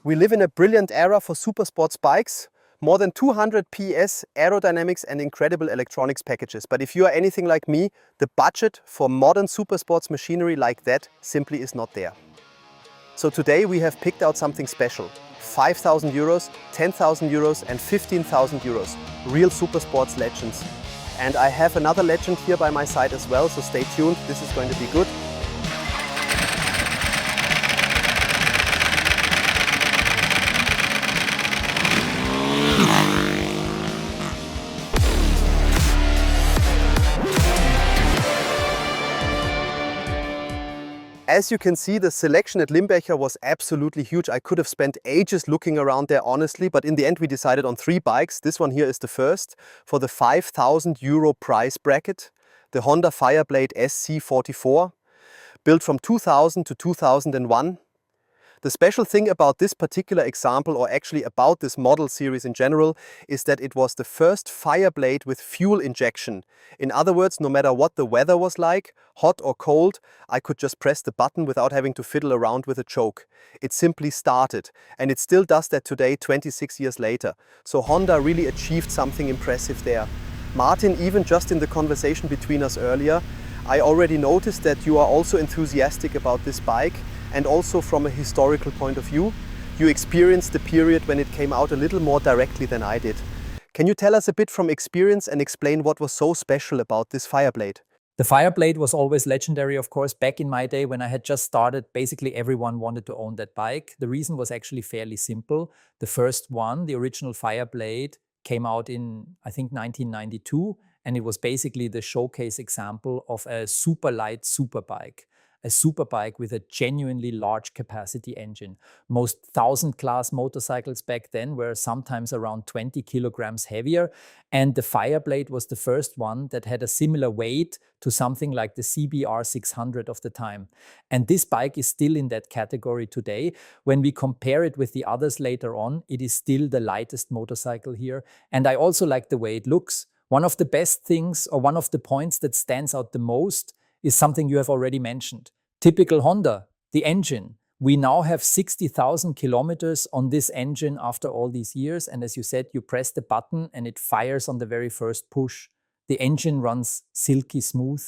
We live in a brilliant era for supersports bikes, more than 200 PS, aerodynamics and incredible electronics packages. But if you are anything like me, the budget for modern supersports machinery like that simply is not there. So today we have picked out something special. 5,000 euros, 10,000 euros and 15,000 euros. Real supersports legends. And I have another legend here by my side as well, so stay tuned, this is going to be good. As you can see, the selection at Limbecher was absolutely huge. I could have spent ages looking around there, honestly, but in the end we decided on 3 bikes. This one here is the first for the 5,000 euro price bracket. The Honda Fireblade SC44, built from 2000 to 2001. The special thing about this particular example, or actually about this model series in general, is that it was the first Fireblade with fuel injection. In other words, no matter what the weather was like, hot or cold, I could just press the button without having to fiddle around with a choke. It simply started, and it still does that today, 26 years later. So Honda really achieved something impressive there. Martin, even just in the conversation between us earlier, I already noticed that you are also enthusiastic about this bike. And also from a historical point of view, you experienced the period when it came out a little more directly than I did. Can you tell us a bit from experience and explain what was so special about this Fireblade? The Fireblade was always legendary, of course. Back in my day when I had just started, basically everyone wanted to own that bike. The reason was actually fairly simple. The first one, the original Fireblade, came out in, I think, 1992. And it was basically the showcase example of a super light superbike. A superbike with a genuinely large capacity engine. Most 1000 class motorcycles back then were sometimes around 20 kilograms heavier, and the Fireblade was the first one that had a similar weight to something like the CBR 600 of the time. And this bike is still in that category today. When we compare it with the others later on, it is still the lightest motorcycle here. And I also like the way it looks. One of the best things, or one of the points that stands out the most, is something you have already mentioned. Typical Honda, the engine. We now have 60,000 kilometers on this engine after all these years. And as you said, you press the button and it fires on the very first push. The engine runs silky smooth.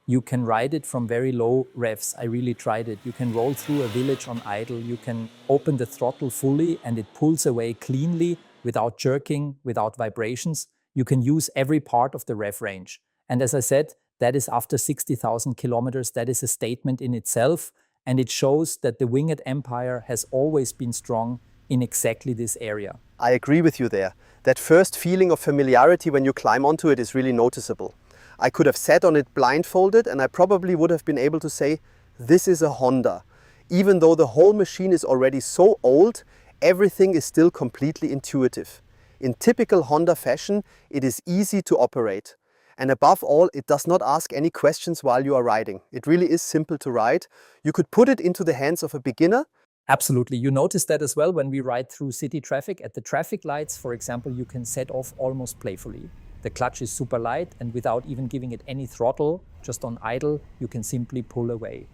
You can ride it from very low revs. I really tried it. You can roll through a village on idle. You can open the throttle fully and it pulls away cleanly without jerking, without vibrations. You can use every part of the rev range. And as I said, that is after 60,000 kilometers. That is a statement in itself. And it shows that the winged empire has always been strong in exactly this area. I agree with you there. That first feeling of familiarity when you climb onto it is really noticeable. I could have sat on it blindfolded and I probably would have been able to say, this is a Honda. Even though the whole machine is already so old, everything is still completely intuitive. In typical Honda fashion, it is easy to operate. And above all, it does not ask any questions while you are riding. It really is simple to ride. You could put it into the hands of a beginner. Absolutely. You notice that as well when we ride through city traffic. At the traffic lights, for example, you can set off almost playfully. The clutch is super light and without even giving it any throttle, just on idle, you can simply pull away.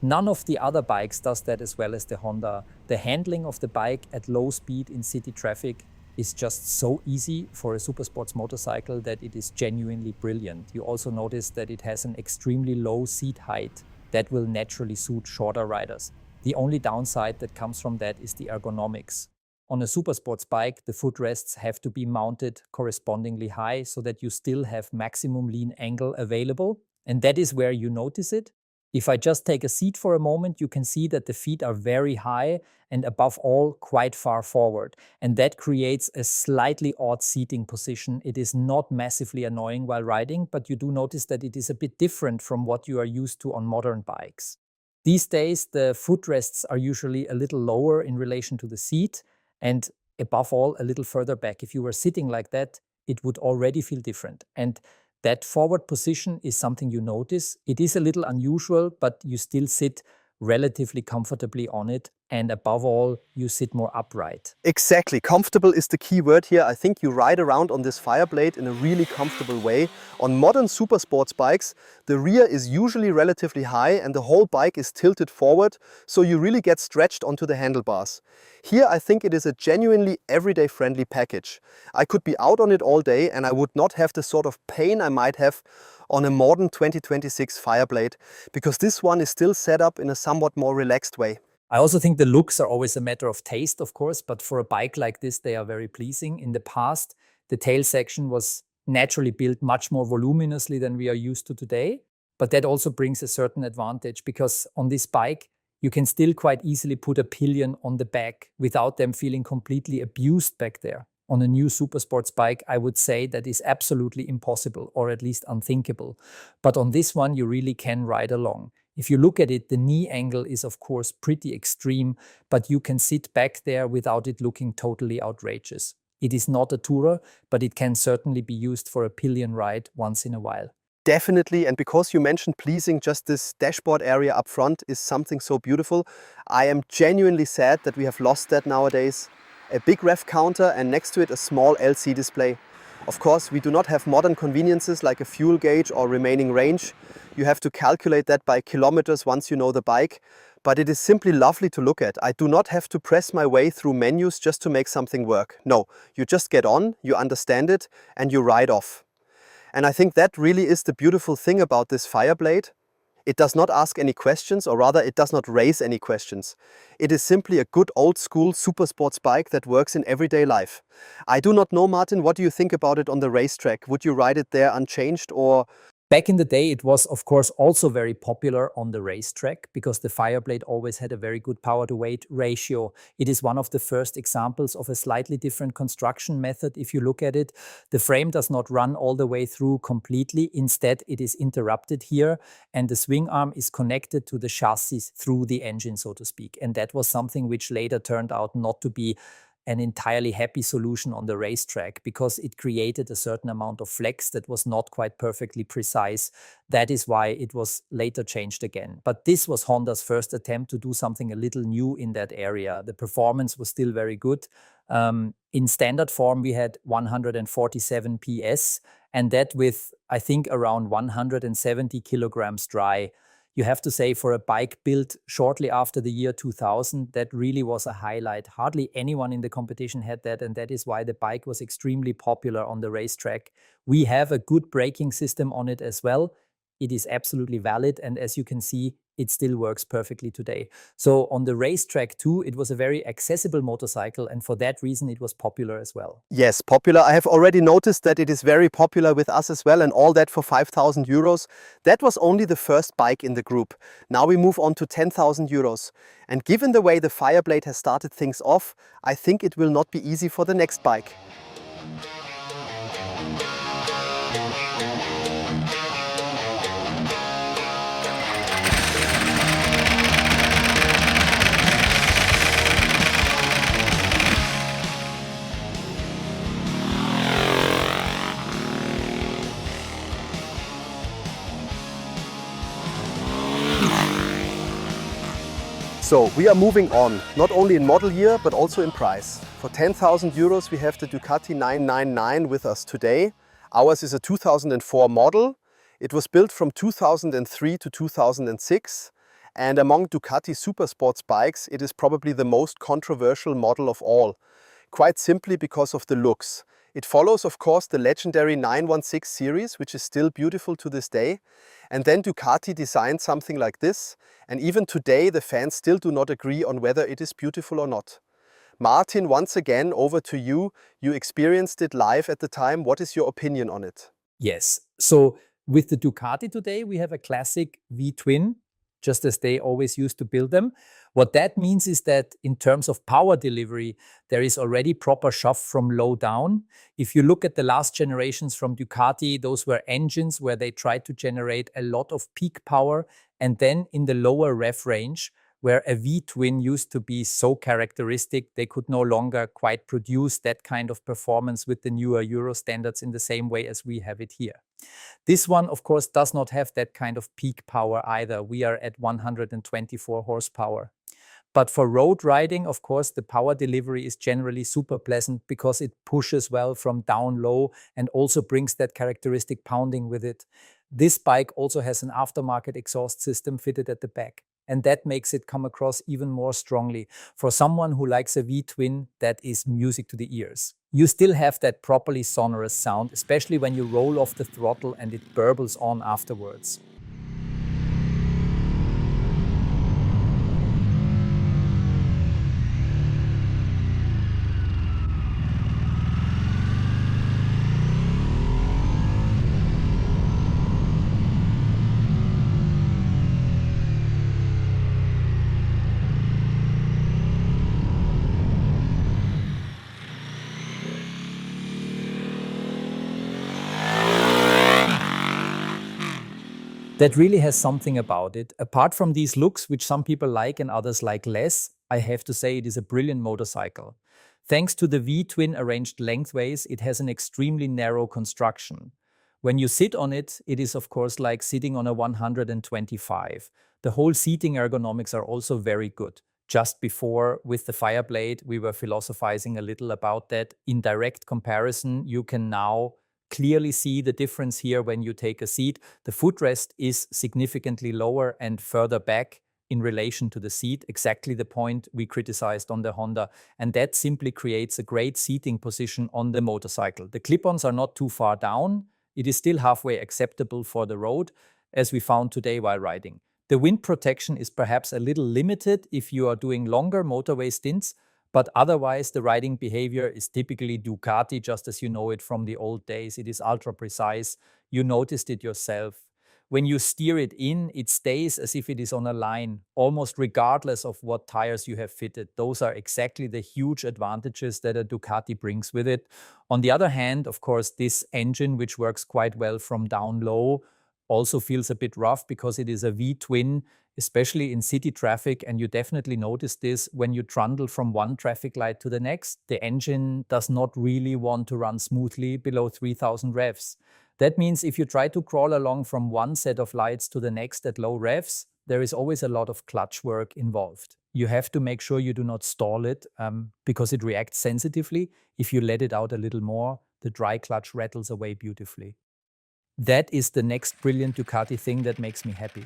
None of the other bikes does that as well as the Honda. The handling of the bike at low speed in city traffic is just so easy for a supersports motorcycle that it is genuinely brilliant. You also notice that it has an extremely low seat height that will naturally suit shorter riders. The only downside that comes from that is the ergonomics. On a supersports bike, the footrests have to be mounted correspondingly high so that you still have maximum lean angle available. And that is where you notice it. If I just take a seat for a moment, you can see that the feet are very high and above all quite far forward. And that creates a slightly odd seating position. It is not massively annoying while riding, but you do notice that it is a bit different from what you are used to on modern bikes. These days, the footrests are usually a little lower in relation to the seat and above all a little further back. If you were sitting like that, it would already feel different. And that forward position is something you notice. It is a little unusual, but you still sit relatively comfortably on it, and above all, you sit more upright. Exactly, comfortable is the key word here. I think you ride around on this Fireblade in a really comfortable way. On modern super sports bikes, the rear is usually relatively high and the whole bike is tilted forward, so you really get stretched onto the handlebars. Here I think it is a genuinely everyday friendly package. I could be out on it all day and I would not have the sort of pain I might have on a modern 2026 Fireblade, because this one is still set up in a somewhat more relaxed way. I also think the looks are always a matter of taste, of course, but for a bike like this, they are very pleasing. In the past, the tail section was naturally built much more voluminously than we are used to today. But that also brings a certain advantage, because on this bike, you can still quite easily put a pillion on the back without them feeling completely abused back there. On a new super sports bike, I would say that is absolutely impossible, or at least unthinkable. But on this one, you really can ride along. If you look at it, the knee angle is of course pretty extreme, but you can sit back there without it looking totally outrageous. It is not a tourer, but it can certainly be used for a pillion ride once in a while. Definitely, and because you mentioned pleasing, just this dashboard area up front is something so beautiful. I am genuinely sad that we have lost that nowadays. A big ref counter and next to it a small LC display. Of course, we do not have modern conveniences like a fuel gauge or remaining range. You have to calculate that by kilometers once you know the bike, but it is simply lovely to look at. I do not have to press my way through menus just to make something work. No, you just get on, you understand it, and you ride off. And I think that really is the beautiful thing about this Fireblade. It does not ask any questions, or rather it does not raise any questions. It is simply a good old school super sports bike that works in everyday life. I do not know, Martin, what do you think about it on the racetrack? Would you ride it there unchanged, or? Back in the day, it was, of course, also very popular on the racetrack, because the Fireblade always had a very good power-to-weight ratio. It is one of the first examples of a slightly different construction method. If you look at it, the frame does not run all the way through completely. Instead, it is interrupted here, and the swing arm is connected to the chassis through the engine, so to speak. And that was something which later turned out not to be an entirely happy solution on the racetrack, because it created a certain amount of flex that was not quite perfectly precise. That is why it was later changed again. But this was Honda's first attempt to do something a little new in that area. The performance was still very good. In standard form, we had 147 PS, and that with, I think, around 170 kilograms dry. You have to say, for a bike built shortly after the year 2000, that really was a highlight. Hardly anyone in the competition had that, and that is why the bike was extremely popular on the racetrack. We have a good braking system on it as well. It is absolutely valid, and as you can see, it still works perfectly today. So on the racetrack too, it was a very accessible motorcycle, and for that reason it was popular as well. Yes, popular. I have already noticed that it is very popular with us as well, and all that for 5,000 euros. That was only the first bike in the group. Now we move on to 10,000 euros. And given the way the Fireblade has started things off, I think it will not be easy for the next bike. So we are moving on, not only in model year, but also in price. For 10,000 euros, we have the Ducati 999 with us today. Ours is a 2004 model. It was built from 2003 to 2006. And among Ducati Supersports bikes, it is probably the most controversial model of all. Quite simply because of the looks. It follows, of course, the legendary 916 series, which is still beautiful to this day. And then Ducati designed something like this. And even today, the fans still do not agree on whether it is beautiful or not. Martin, once again, over to you. You experienced it live at the time. What is your opinion on it? Yes. So with the Ducati today, we have a classic V-twin, just as they always used to build them. What that means is that in terms of power delivery, there is already proper shove from low down. If you look at the last generations from Ducati, those were engines where they tried to generate a lot of peak power. And then in the lower rev range, where a V-twin used to be so characteristic, they could no longer quite produce that kind of performance with the newer Euro standards in the same way as we have it here. This one, of course, does not have that kind of peak power either. We are at 124 horsepower. But for road riding, of course, the power delivery is generally super pleasant because it pushes well from down low and also brings that characteristic pounding with it. This bike also has an aftermarket exhaust system fitted at the back, and that makes it come across even more strongly. For someone who likes a V-twin, that is music to the ears. You still have that properly sonorous sound, especially when you roll off the throttle and it burbles on afterwards. That really has something about it. Apart from these looks, which some people like and others like less, I have to say it is a brilliant motorcycle. Thanks to the V-twin arranged lengthways, it has an extremely narrow construction. When you sit on it, it is of course like sitting on a 125. The whole seating ergonomics are also very good. Just before, with the Fireblade, we were philosophizing a little about that. In direct comparison, you can now clearly see the difference here when you take a seat. The footrest is significantly lower and further back in relation to the seat, exactly the point we criticized on the Honda. And that simply creates a great seating position on the motorcycle. The clip-ons are not too far down. It is still halfway acceptable for the road, as we found today while riding. The wind protection is perhaps a little limited if you are doing longer motorway stints, but otherwise the riding behavior is typically Ducati, just as you know it from the old days. It is ultra precise. You noticed it yourself. When you steer it in, it stays as if it is on a line, almost regardless of what tires you have fitted. Those are exactly the huge advantages that a Ducati brings with it. On the other hand, of course, this engine, which works quite well from down low, also feels a bit rough because it is a V-twin, especially in city traffic, and you definitely notice this when you trundle from one traffic light to the next. The engine does not really want to run smoothly below 3000 revs. That means if you try to crawl along from one set of lights to the next at low revs, there is always a lot of clutch work involved. You have to make sure you do not stall it because it reacts sensitively. If you let it out a little more, the dry clutch rattles away beautifully. That is the next brilliant Ducati thing that makes me happy.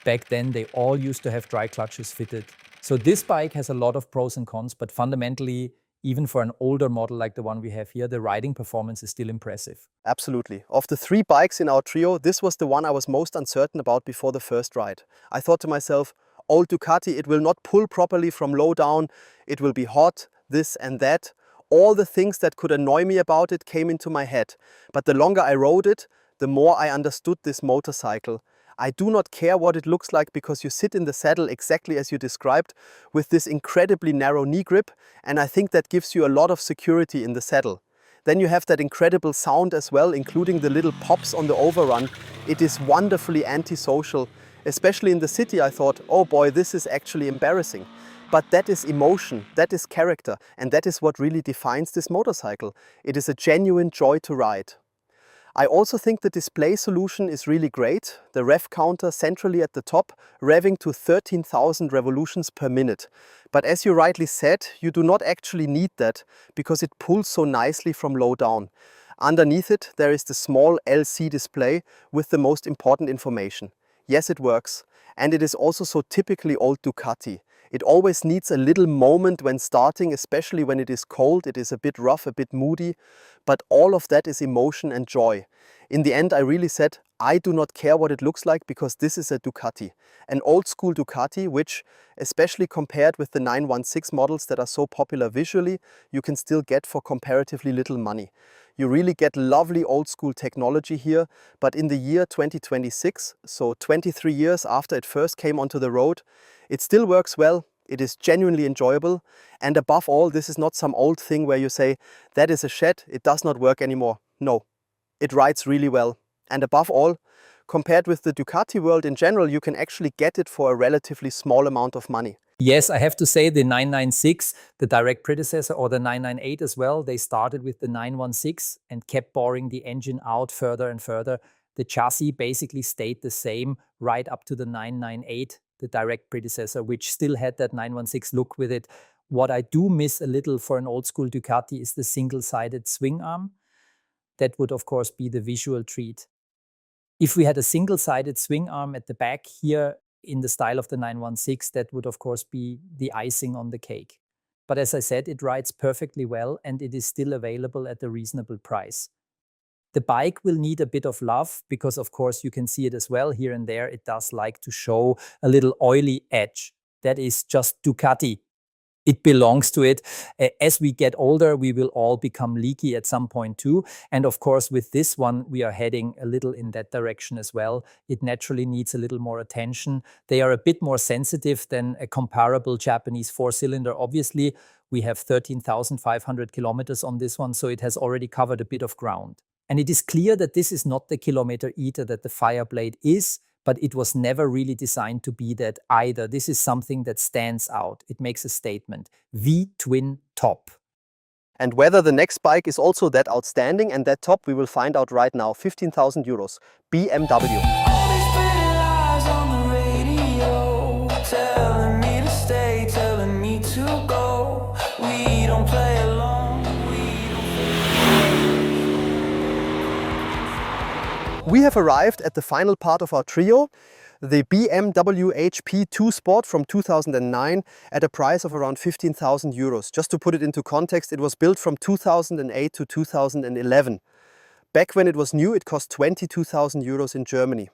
Back then, they all used to have dry clutches fitted. So this bike has a lot of pros and cons, but fundamentally, even for an older model like the one we have here, the riding performance is still impressive. Absolutely. Of the 3 bikes in our trio, this was the one I was most uncertain about before the first ride. I thought to myself, old Ducati, it will not pull properly from low down, it will be hot, this and that. All the things that could annoy me about it came into my head. But the longer I rode it, the more I understood this motorcycle. I do not care what it looks like because you sit in the saddle exactly as you described with this incredibly narrow knee grip, and I think that gives you a lot of security in the saddle. Then you have that incredible sound as well, including the little pops on the overrun. It is wonderfully antisocial. Especially in the city I thought, oh boy, this is actually embarrassing. But that is emotion, that is character, and that is what really defines this motorcycle. It is a genuine joy to ride. I also think the display solution is really great. The rev counter centrally at the top, revving to 13,000 revolutions per minute. But as you rightly said, you do not actually need that because it pulls so nicely from low down. Underneath it, there is the small LC display with the most important information. Yes, it works. And it is also so typically old Ducati. It always needs a little moment when starting, especially when it is cold. It is a bit rough, a bit moody, but all of that is emotion and joy. In the end, I really said, I do not care what it looks like because this is a Ducati. An old school Ducati, which, especially compared with the 916 models that are so popular visually, you can still get for comparatively little money. You really get lovely old school technology here, but in the year 2026, so 23 years after it first came onto the road, it still works well, it is genuinely enjoyable, and above all, this is not some old thing where you say, that is a shed, it does not work anymore. No, it rides really well. And above all, compared with the Ducati world in general, you can actually get it for a relatively small amount of money. Yes, I have to say the 996, the direct predecessor, or the 998 as well, they started with the 916 and kept boring the engine out further and further. The chassis basically stayed the same right up to the 998, the direct predecessor, which still had that 916 look with it. What I do miss a little for an old school Ducati is the single-sided swing arm. That would, of course, be the visual treat. If we had a single-sided swing arm at the back here in the style of the 916, that would of course be the icing on the cake. But as I said, it rides perfectly well and it is still available at a reasonable price. The bike will need a bit of love because of course you can see it as well here and there. It does like to show a little oily edge. That is just Ducati. It belongs to it. As we get older, we will all become leaky at some point too. And of course, with this one, we are heading a little in that direction as well. It naturally needs a little more attention. They are a bit more sensitive than a comparable Japanese four-cylinder. Obviously, we have 13,500 kilometers on this one, so it has already covered a bit of ground. And it is clear that this is not the kilometer eater that the Fireblade is, but it was never really designed to be that either. This is something that stands out. It makes a statement. V-twin top. And whether the next bike is also that outstanding and that top, we will find out right now. 15,000 euros. BMW. All these pretty lies on the radio, telling me to stay, telling me to go. We don't play along, We have arrived at the final part of our trio, the BMW HP2 Sport from 2009 at a price of around 15,000 euros. Just to put it into context, it was built from 2008 to 2011. Back when it was new, it cost 22,000 euros in Germany.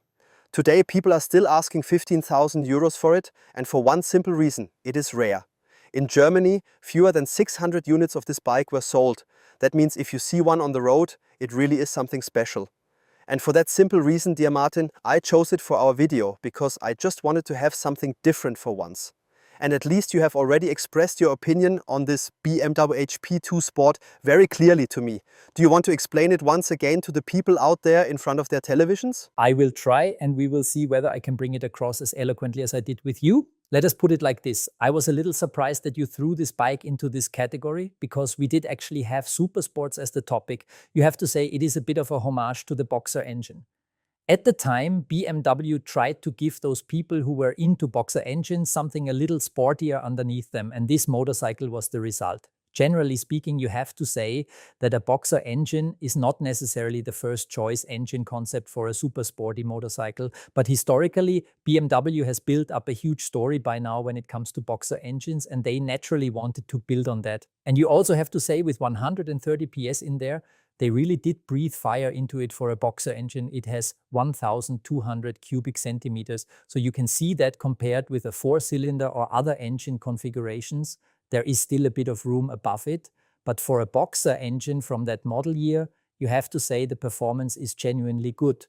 Today, people are still asking 15,000 euros for it, and for one simple reason: it is rare. In Germany, fewer than 600 units of this bike were sold. That means if you see one on the road, it really is something special. And for that simple reason, dear Martin, I chose it for our video because I just wanted to have something different for once. And at least you have already expressed your opinion on this BMW HP2 Sport very clearly to me. Do you want to explain it once again to the people out there in front of their televisions? I will try and we will see whether I can bring it across as eloquently as I did with you. Let us put it like this. I was a little surprised that you threw this bike into this category because we did actually have Supersports as the topic. You have to say it is a bit of a homage to the Boxer engine. At the time, BMW tried to give those people who were into Boxer engines something a little sportier underneath them, and this motorcycle was the result. Generally speaking, you have to say that a Boxer engine is not necessarily the first choice engine concept for a super sporty motorcycle, but historically, BMW has built up a huge story by now when it comes to Boxer engines, and they naturally wanted to build on that. And you also have to say with 130 PS in there, they really did breathe fire into it for a Boxer engine. It has 1,200 cubic centimeters. So you can see that compared with a four-cylinder or other engine configurations, there is still a bit of room above it. But for a Boxer engine from that model year, you have to say the performance is genuinely good.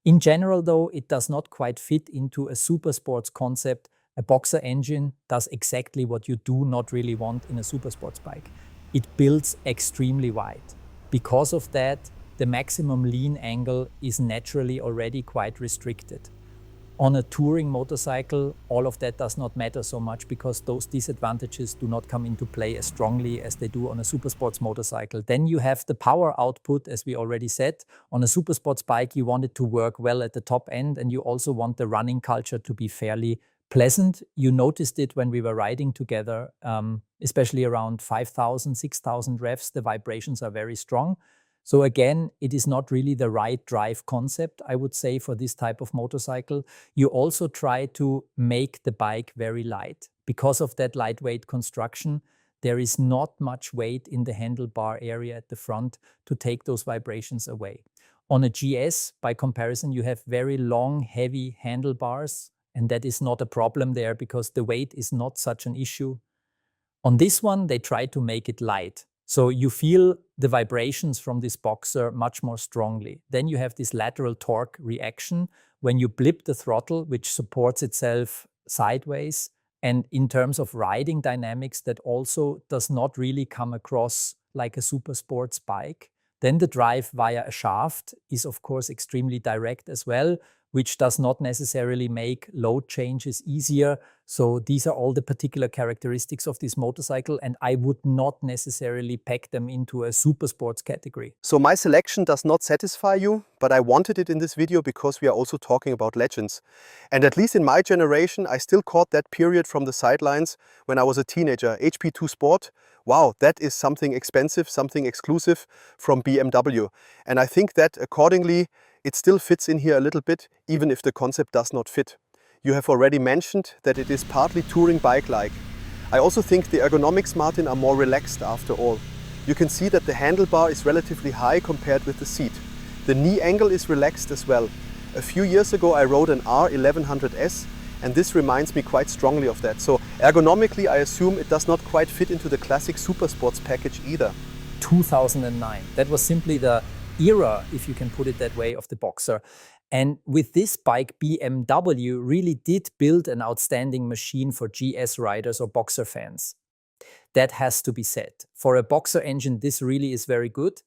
In general, though, it does not quite fit into a Supersports concept. A Boxer engine does exactly what you do not really want in a Supersports bike. It builds extremely wide. Because of that, the maximum lean angle is naturally already quite restricted. On a touring motorcycle, all of that does not matter so much because those disadvantages do not come into play as strongly as they do on a Supersports motorcycle. Then you have the power output, as we already said. On a Supersports bike, you want it to work well at the top end, and you also want the running culture to be fairly pleasant. You noticed it when we were riding together, especially around 5,000, 6,000 revs, the vibrations are very strong. So again, it is not really the right drive concept, I would say, for this type of motorcycle. You also try to make the bike very light. Because of that lightweight construction, there is not much weight in the handlebar area at the front to take those vibrations away. On a GS, by comparison, you have very long, heavy handlebars, and that is not a problem there because the weight is not such an issue. On this one, they try to make it light. So you feel the vibrations from this Boxer much more strongly. Then you have this lateral torque reaction when you blip the throttle, which supports itself sideways. And in terms of riding dynamics, that also does not really come across like a super sports bike. Then the drive via a shaft is of course extremely direct as well, which does not necessarily make load changes easier. So these are all the particular characteristics of this motorcycle, and I would not necessarily pack them into a super sports category. So my selection does not satisfy you, but I wanted it in this video because we are also talking about legends. And at least in my generation, I still caught that period from the sidelines when I was a teenager. HP2 Sport, wow, that is something expensive, something exclusive from BMW. And I think that accordingly, it still fits in here a little bit, even if the concept does not fit. You have already mentioned that it is partly touring bike-like. I also think the ergonomics, Martin, are more relaxed after all. You can see that the handlebar is relatively high compared with the seat. The knee angle is relaxed as well. A few years ago I rode an R1100S and this reminds me quite strongly of that. So ergonomically I assume it does not quite fit into the classic Supersports package either. 2009. That was simply the era, if you can put it that way, of the Boxer. And with this bike, BMW really did build an outstanding machine for GS riders or Boxer fans. That has to be said. For a Boxer engine, this really is very good.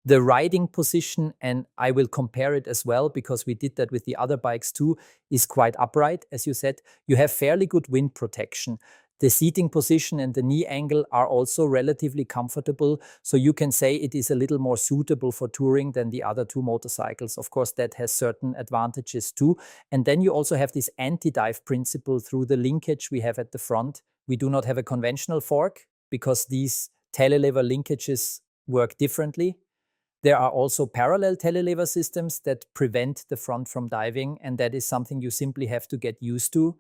The riding position, and I will compare it as well because we did that with the other bikes too, is quite upright, as you said. You have fairly good wind protection. The seating position and the knee angle are also relatively comfortable, so you can say it is a little more suitable for touring than the other two motorcycles. Of course, that has certain advantages too. And then you also have this anti-dive principle through the linkage we have at the front. We do not have a conventional fork because these telelever linkages work differently. There are also parallel telelever systems that prevent the front from diving, and that is something you simply have to get used to.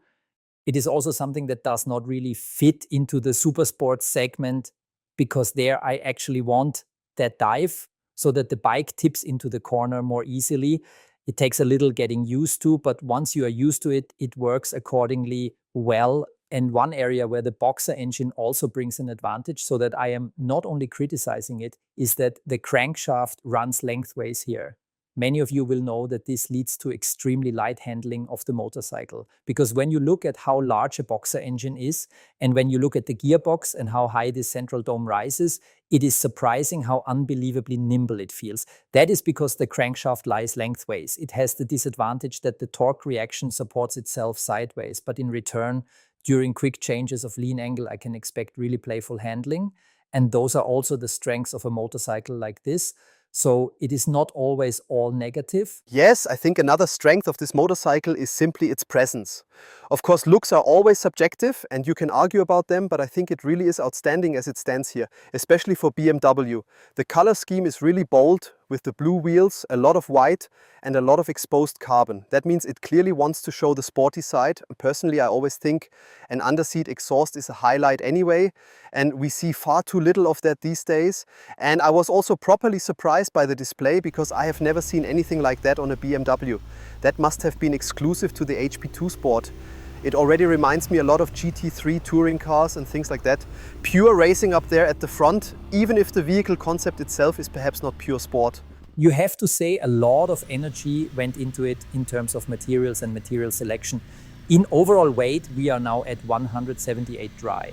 It is also something that does not really fit into the super sports segment because there I actually want that dive so that the bike tips into the corner more easily. It takes a little getting used to, but once you are used to it, it works accordingly well. And one area where the Boxer engine also brings an advantage, so that I am not only criticizing it, is that the crankshaft runs lengthways here. Many of you will know that this leads to extremely light handling of the motorcycle. Because when you look at how large a Boxer engine is, and when you look at the gearbox and how high this central dome rises, it is surprising how unbelievably nimble it feels. That is because the crankshaft lies lengthways. It has the disadvantage that the torque reaction supports itself sideways, but in return, during quick changes of lean angle, I can expect really playful handling. And those are also the strengths of a motorcycle like this. So it is not always all negative. Yes, I think another strength of this motorcycle is simply its presence. Of course, looks are always subjective and you can argue about them, but I think it really is outstanding as it stands here, especially for BMW. The color scheme is really bold with the blue wheels, a lot of white and a lot of exposed carbon. That means it clearly wants to show the sporty side. Personally, I always think an underseat exhaust is a highlight anyway, and we see far too little of that these days. And I was also properly surprised by the display because I have never seen anything like that on a BMW. That must have been exclusive to the HP2 Sport. It already reminds me a lot of GT3 touring cars and things like that. Pure racing up there at the front, even if the vehicle concept itself is perhaps not pure sport. You have to say a lot of energy went into it in terms of materials and material selection. In overall weight, we are now at 178 dry.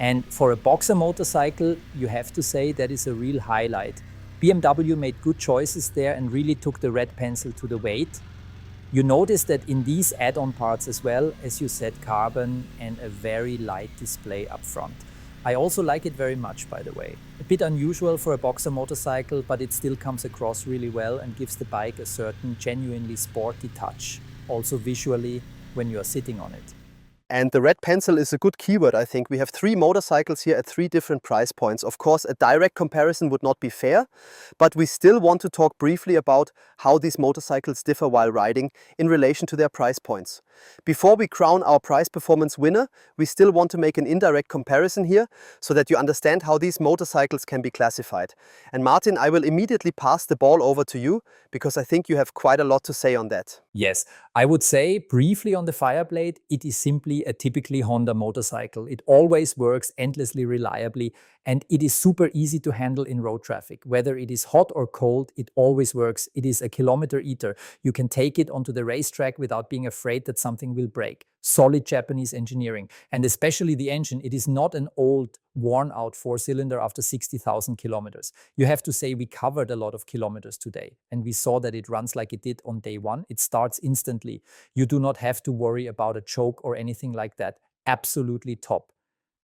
And for a Boxer motorcycle, you have to say that is a real highlight. BMW made good choices there and really took the red pencil to the weight. You notice that in these add-on parts as well, as you said, carbon and a very light display up front. I also like it very much, by the way. A bit unusual for a Boxer motorcycle, but it still comes across really well and gives the bike a certain genuinely sporty touch, also visually when you are sitting on it. And the red pencil is a good keyword, I think. We have 3 motorcycles here at 3 different price points. Of course, a direct comparison would not be fair, but we still want to talk briefly about how these motorcycles differ while riding in relation to their price points. Before we crown our price performance winner, we still want to make an indirect comparison here so that you understand how these motorcycles can be classified. And Martin, I will immediately pass the ball over to you because I think you have quite a lot to say on that. Yes, I would say briefly on the Fireblade, it is simply a typically Honda motorcycle. It always works endlessly reliably and it is super easy to handle in road traffic. Whether it is hot or cold, it always works. It is a kilometer eater. You can take it onto the racetrack without being afraid that something will break. Solid Japanese engineering, and especially the engine. It is not an old, worn-out 4-cylinder after 60,000 kilometers. You have to say we covered a lot of kilometers today, and we saw that it runs like it did on day one. It starts instantly. You do not have to worry about a choke or anything like that. absolutely top.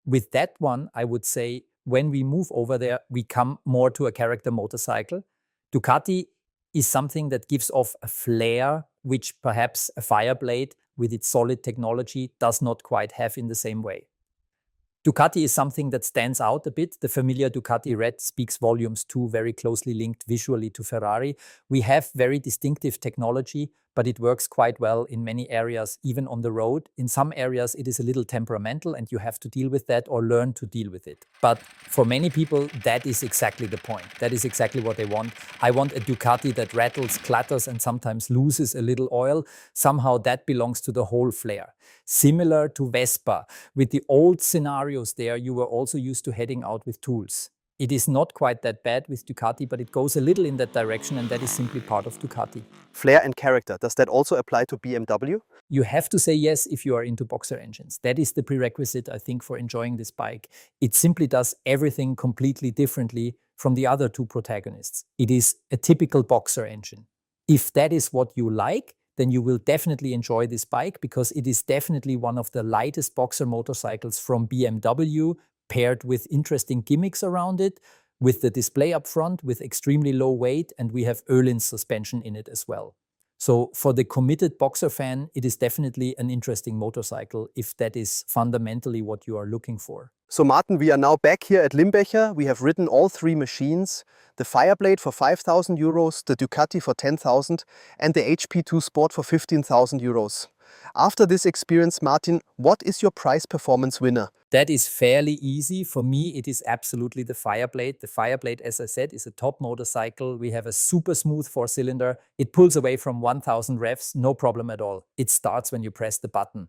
With that one, I would say when we move over there, we come more to a character motorcycle. Ducati is something that gives off a flair, which perhaps a Fireblade with its solid technology does not quite have in the same way. Ducati is something that stands out a bit. The familiar Ducati red speaks volumes too, very closely linked visually to Ferrari. We have very distinctive technology, but it works quite well in many areas, even on the road. In some areas, it is a little temperamental and you have to deal with that or learn to deal with it. But for many people, that is exactly the point. That is exactly what they want. I want a Ducati that rattles, clatters, and sometimes loses a little oil. Somehow that belongs to the whole flair. Similar to Vespa. With the old scenarios there, you were also used to heading out with tools. It is not quite that bad with Ducati, but it goes a little in that direction, and that is simply part of Ducati. Flair and character, does that also apply to BMW? You have to say yes if you are into boxer engines. That is the prerequisite, I think, for enjoying this bike. It simply does everything completely differently from the other two protagonists. It is a typical boxer engine. If that is what you like, then you will definitely enjoy this bike because it is definitely one of the lightest boxer motorcycles from BMW, paired with interesting gimmicks around it, with the display up front, with extremely low weight, and we have Öhlins suspension in it as well. So for the committed boxer fan, it is definitely an interesting motorcycle if that is fundamentally what you are looking for. So Martin, we are now back here at Limbecher. We have ridden all three machines, the Fireblade for 5,000 euros, the Ducati for 10,000 and the HP2 Sport for 15,000 euros. After this experience, Martin, what is your price performance winner? That is fairly easy. For me, it is absolutely the Fireblade. The Fireblade, as I said, is a top motorcycle. We have a super smooth four-cylinder. It pulls away from 1,000 revs, no problem at all. It starts when you press the button.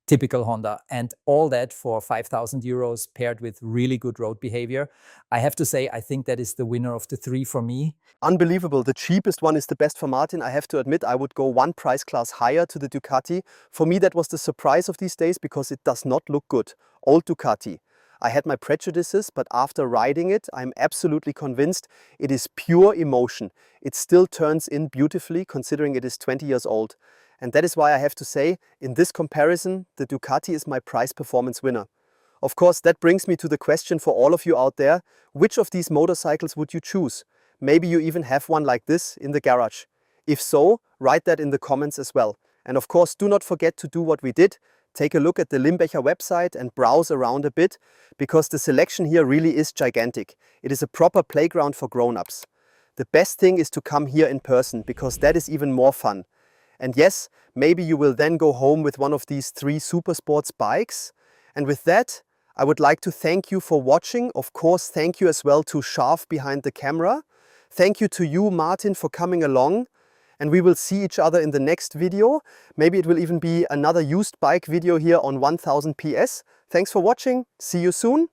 Typical Honda. And all that for 5,000 euros paired with really good road behavior. I have to say, I think that is the winner of the three for me. Unbelievable. The cheapest one is the best for Martin. I have to admit, I would go one price class higher to the Ducati. For me, that was the surprise of these days because it does not look good. Old Ducati. I had my prejudices, but after riding it, I'm absolutely convinced it is pure emotion. It still turns in beautifully considering it is 20 years old. And that is why I have to say, in this comparison, the Ducati is my price performance winner. Of course, that brings me to the question for all of you out there, which of these motorcycles would you choose? Maybe you even have one like this in the garage. If so, write that in the comments as well. And of course, do not forget to do what we did. Take a look at the Limbecher website and browse around a bit, because the selection here really is gigantic. It is a proper playground for grown-ups. The best thing is to come here in person, because that is even more fun. And yes, maybe you will then go home with one of these three Supersports bikes. And with that, I would like to thank you for watching. Of course, thank you as well to Scharf behind the camera. Thank you to you, Martin, for coming along. And we will see each other in the next video. Maybe it will even be another used bike video here on 1000 PS. Thanks for watching. See you soon.